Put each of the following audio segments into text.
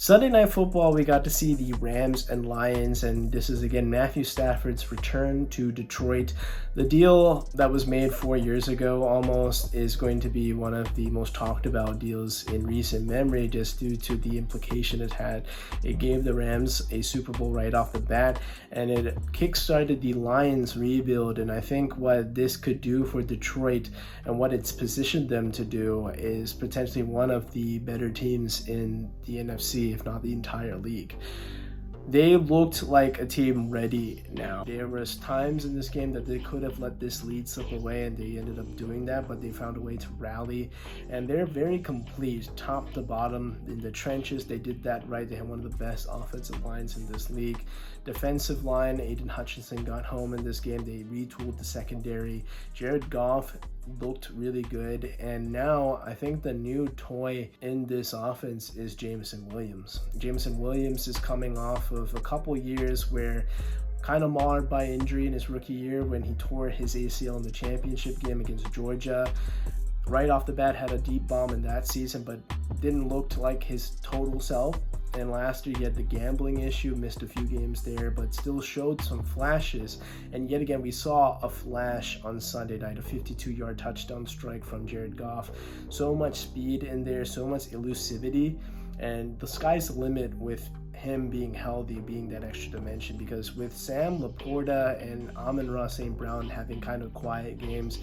Sunday Night Football, we got to see the Rams and Lions, and this is again Matthew Stafford's return to Detroit. The deal that was made 4 years ago almost is going to be one of the most talked about deals in recent memory, just due to the implication it had. It gave the Rams a Super Bowl right off the bat, and it kickstarted the Lions rebuild. And I think what this could do for Detroit and what it's positioned them to do is potentially one of the better teams in the NFC, if not the entire league. They looked like a team ready now. There was times in this game that they could have let this lead slip away, and they ended up doing that, but they found a way to rally, and they're very complete top to bottom in the trenches. They did that right. They had one of the best offensive lines in this league. Defensive line, Aiden Hutchinson got home in this game. They retooled the secondary. Jared Goff looked really good, and now I think the new toy in this offense is Jameson Williams. Jameson Williams is coming off of a couple years where kind of marred by injury in his rookie year when he tore his ACL in the championship game against Georgia. Right off the bat had a deep bomb in that season, but didn't look like his total self. And last year he had the gambling issue, missed a few games there, but still showed some flashes. And yet again, we saw a flash on Sunday night, a 52-yard touchdown strike from Jared Goff. So much speed in there, so much elusivity, and the sky's the limit with him being healthy, being that extra dimension, because with Sam Laporta and Amon-Ra St. Brown having kind of quiet games,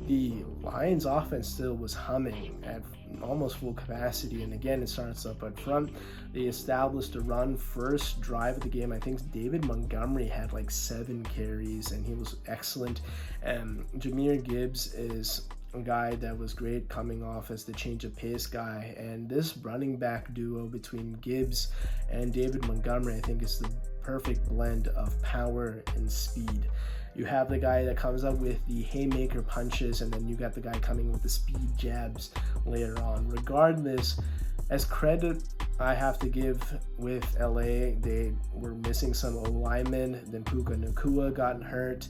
the Lions offense still was humming at almost full capacity. And again, it starts up at front. They established a run first drive of the game. I think David Montgomery had like 7 carries, and he was excellent. And Jahmyr Gibbs is a guy that was great coming off as the change of pace guy. And this running back duo between Gibbs and David Montgomery, I think, is the perfect blend of power and speed. You have the guy that comes up with the haymaker punches, and then you got the guy coming with the speed jabs later on. Regardless, as credit I have to give with LA, they were missing some O-linemen. Then Puka Nacua got hurt.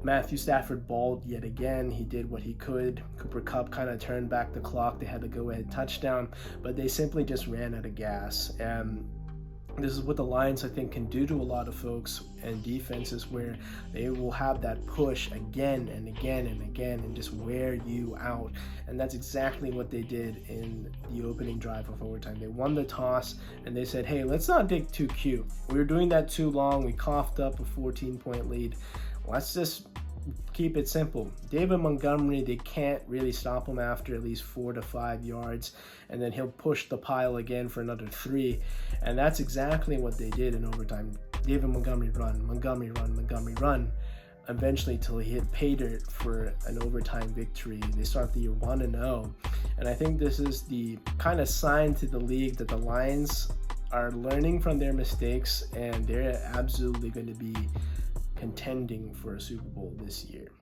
Matthew Stafford balled yet again. He did what he could. Cooper Kupp kind of turned back the clock. They had to go ahead touchdown, but they simply just ran out of gas. And this is what the Lions, I think, can do to a lot of folks and defenses, where they will have that push again and again and again and just wear you out. And that's exactly what they did in the opening drive of overtime. They won the toss, and they said, hey, let's not dig too cute. We were doing that too long. We coughed up a 14-point lead. Let's just keep it simple. David Montgomery, they can't really stop him after at least 4 to 5 yards, and then he'll push the pile again for another 3, and that's exactly what they did in overtime. David Montgomery run, Montgomery run, Montgomery run, eventually till he hit pay dirt for an overtime victory. They start the year 1-0, and I think this is the kind of sign to the league that the Lions are learning from their mistakes, and they're absolutely going to be contending for a Super Bowl this year.